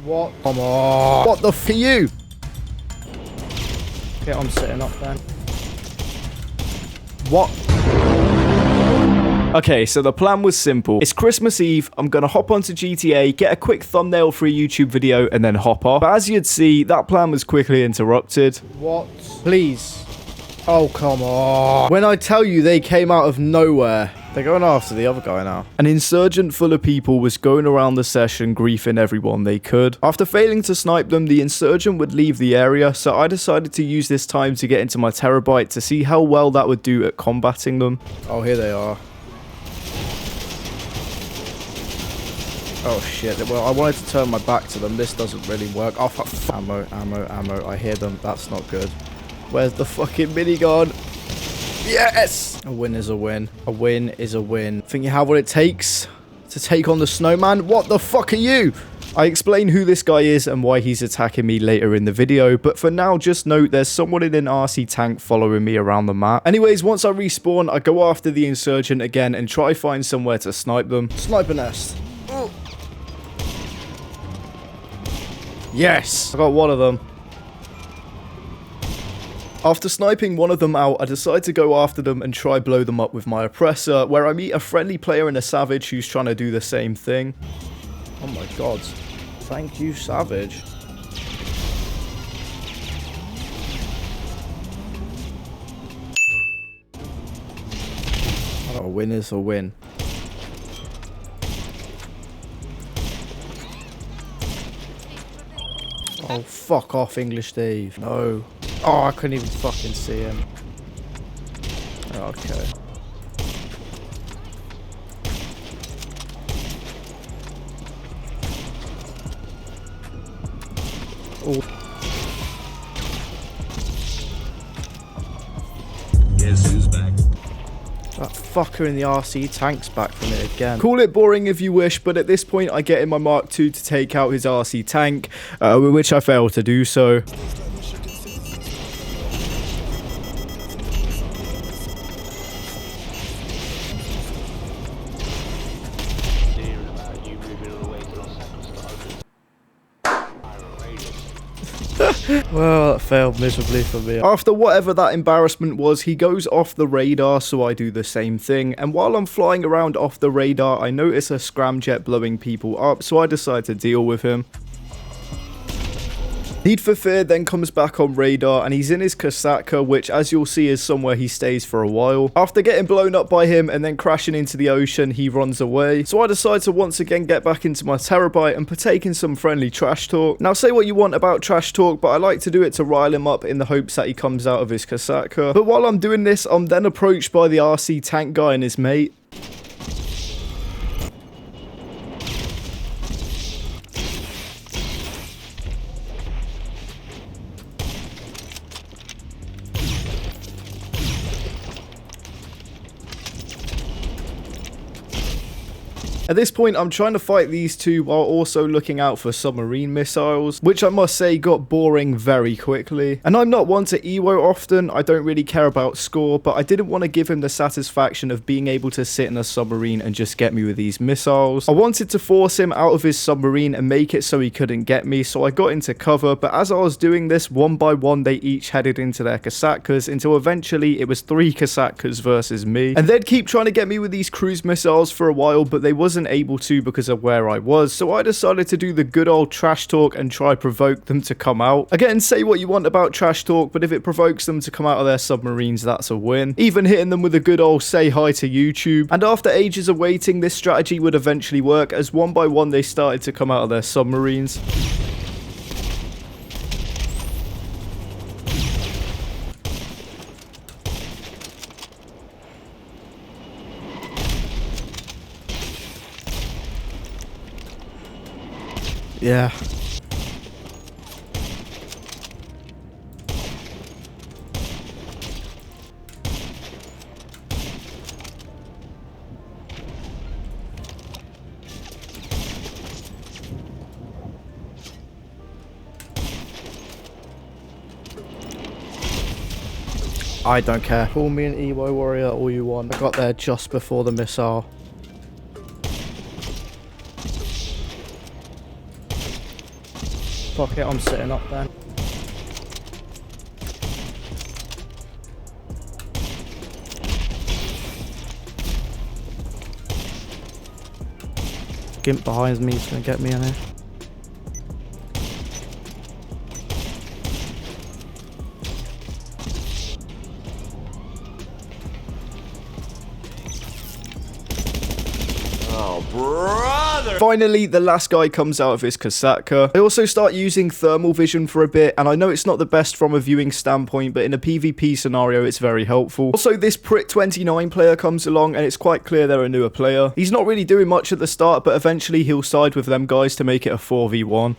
What? Come on. What the f are you? Okay, I'm sitting up then. What? Okay, so the plan was simple. It's Christmas Eve, I'm gonna hop onto GTA, get a quick thumbnail for a YouTube video, and then hop off. But as you'd see, that plan was quickly interrupted. What? Please. Oh, come on. When I tell you they came out of nowhere. They're going after the other guy now. An insurgent full of people was going around the session griefing everyone they could. After failing to snipe them, the insurgent would leave the area, so I decided to use this time to get into my terabyte to see how well that would do at combating them. Oh, here they are. Oh shit, well I wanted to turn my back to them, this doesn't really work. Oh fuck, ammo, I hear them, that's not good. Where's the fucking minigun? Yes! A win is a win. A win is a win. Think you have what it takes to take on the snowman? What the fuck are you? I explain who this guy is and why he's attacking me later in the video, but for now just note there's someone in an RC tank following me around the map. Anyways, once I respawn, I go after the insurgent again and try find somewhere to snipe them. Sniper nest. Oh. Yes! I got one of them. After sniping one of them out, I decide to go after them and try blow them up with my oppressor, where I meet a friendly player and a savage who's trying to do the same thing. Oh my god. Thank you, savage. Oh, a win is a win. Oh, fuck off, English Dave. No. Oh, I couldn't even fucking see him. Okay. Oh. Guess who's back? That fucker in the RC tank's back from it again. Call it boring if you wish, but at this point I get in my Mark II to take out his RC tank, which I fail to do so. Well, that failed miserably for me. After whatever that embarrassment was, he goes off the radar, so I do the same thing. And while I'm flying around off the radar, I notice a scramjet blowing people up, so I decide to deal with him. Need for Fear then comes back on radar and he's in his Kosatka, which as you'll see is somewhere he stays for a while. After getting blown up by him and then crashing into the ocean, he runs away. So I decide to once again get back into my terabyte and partake in some friendly trash talk. Now say what you want about trash talk, but I like to do it to rile him up in the hopes that he comes out of his Kosatka. But while I'm doing this, I'm then approached by the RC tank guy and his mate. At this point, I'm trying to fight these two while also looking out for submarine missiles, which I must say got boring very quickly. And I'm not one to EWO often, I don't really care about score, but I didn't want to give him the satisfaction of being able to sit in a submarine and just get me with these missiles. I wanted to force him out of his submarine and make it so he couldn't get me, so I got into cover, but as I was doing this, one by one they each headed into their Kosatkas until eventually it was 3 Kosatkas versus me. And they'd keep trying to get me with these cruise missiles for a while, but they wasn't able to because of where I was, so I decided to do the good old trash talk and try provoke them to come out. Again, say what you want about trash talk, but if it provokes them to come out of their submarines, that's a win. Even hitting them with a good old say hi to YouTube. And after ages of waiting, this strategy would eventually work, as one by one they started to come out of their submarines. Yeah. I don't care. Call me an EWO warrior all you want. I got there just before the missile. Fuck it, I'm sitting up then. Gimp behind me is gonna get me in here. Oh, brother! Finally, the last guy comes out of his Kosatka. I also start using thermal vision for a bit, and I know it's not the best from a viewing standpoint, but in a PvP scenario, it's very helpful. Also, this Prit29 player comes along, and it's quite clear they're a newer player. He's not really doing much at the start, but eventually he'll side with them guys to make it a 4v1.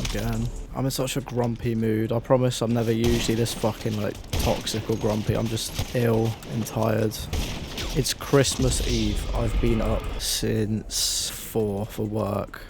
Again. I'm in such a grumpy mood. I promise I'm never usually this fucking like toxic or grumpy. I'm just ill and tired. It's Christmas Eve. I've been up since 4 for work.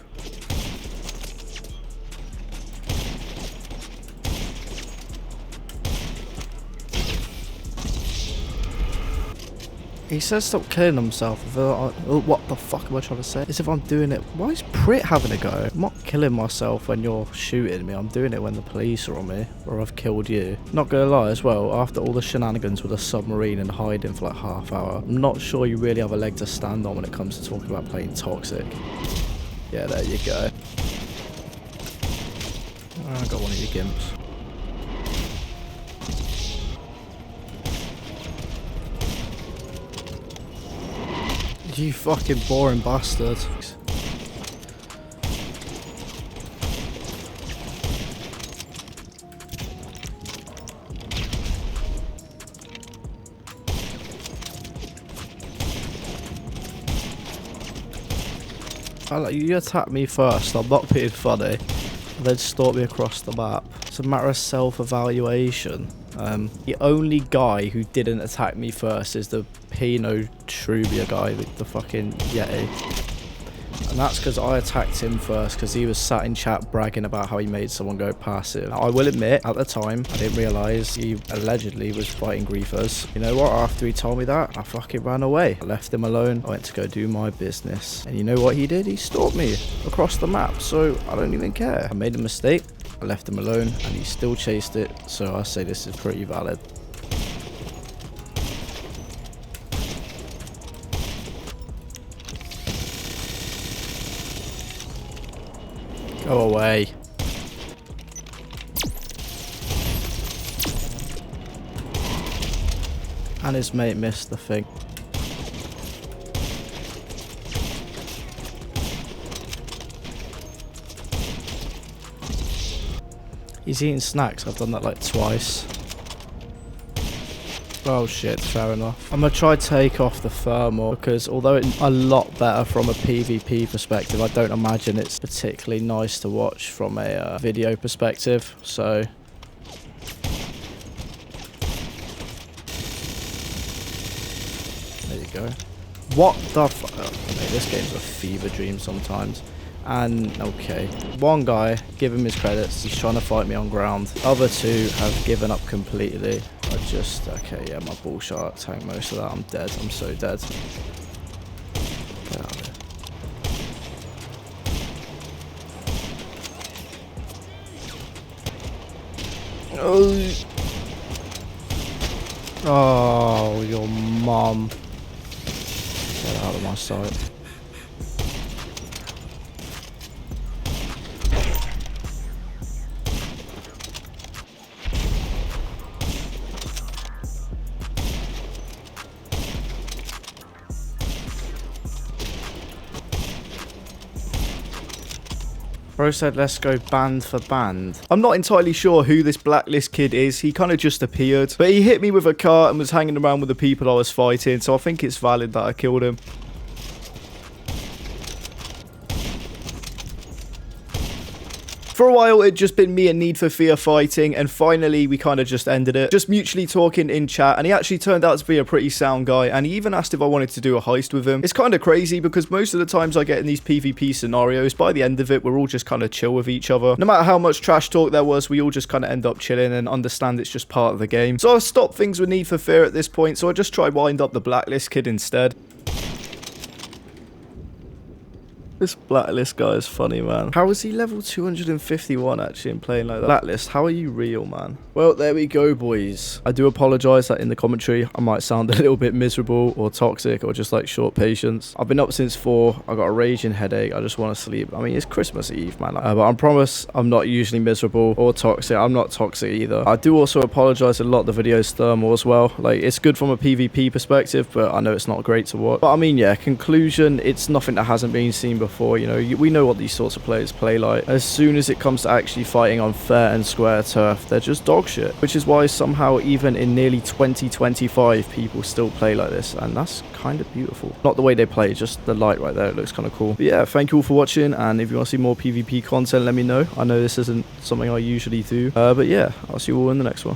He says stop killing himself. What the fuck am I trying to say? As if I'm doing it. Why is Prit having a go? I'm not killing myself when you're shooting me. I'm doing it when the police are on me. Or I've killed you. Not gonna lie as well, after all the shenanigans with the submarine and hiding for like half hour, I'm not sure you really have a leg to stand on when it comes to talking about playing toxic. Yeah, there you go. I got one of your gimps. You fucking boring bastard. You attack me first, I'm not being funny, and then stalk me across the map. It's a matter of self-evaluation. The only guy who didn't attack me first is the Pinot Trubia guy with the fucking Yeti. And that's because I attacked him first because he was sat in chat bragging about how he made someone go passive. Now, I will admit, at the time, I didn't realise he allegedly was fighting griefers. You know what? After he told me that, I fucking ran away. I left him alone. I went to go do my business. And you know what he did? He stalked me across the map. So I don't even care. I made a mistake. I left him alone and he still chased it. So I say this is pretty valid. Go away. And his mate missed the thing. He's eating snacks. I've done that like twice. Oh shit, fair enough. I'm gonna try to take off the thermal because although it's a lot better from a PvP perspective, I don't imagine it's particularly nice to watch from a video perspective. So there you go. What the fuck? Oh, mate, this game's a fever dream sometimes. And okay, one guy, give him his credits, he's trying to fight me on ground. Other two have given up completely. Okay, yeah, my bull shark tanked most of that. I'm dead. I'm so dead. Get out of here. Oh, your mum. Get out of my sight. Bro said, let's go band for band. I'm not entirely sure who this Blacklist kid is. He kind of just appeared. But he hit me with a car and was hanging around with the people I was fighting. So I think it's valid that I killed him. For a while, it'd just been me and Need for Fear fighting, and finally, we kind of just ended it. Just mutually talking in chat, and he actually turned out to be a pretty sound guy, and he even asked if I wanted to do a heist with him. It's kind of crazy, because most of the times I get in these PvP scenarios, by the end of it, we're all just kind of chill with each other. No matter how much trash talk there was, we all just kind of end up chilling and understand it's just part of the game. So I stopped things with Need for Fear at this point, so I just tried wind up the Blacklist kid instead. This Blacklist guy is funny, man. How is he level 251 actually in playing like that? Blacklist, how are you real, man? Well, there we go, boys. I do apologize that in the commentary I might sound a little bit miserable or toxic or just like short patience. I've been up since 4. I got a raging headache. I just want to sleep. I mean, it's Christmas Eve, man. But I promise I'm not usually miserable or toxic. I'm not toxic either. I do also apologize a lot. The video's thermal as well. Like, it's good from a PvP perspective, but I know it's not great to watch. But I mean, yeah, conclusion, it's nothing that hasn't been seen before. You know, we know what these sorts of players play like. As soon as it comes to actually fighting on fair and square turf, they're just dog shit. Which is why somehow even in nearly 2025 people still play like this, and that's kind of beautiful. Not the way they play, just the light right there, it looks kind of cool. But yeah, thank you all for watching, and if you want to see more PvP content, let me know. I know this isn't something I usually do, but yeah, I'll see you all in the next one.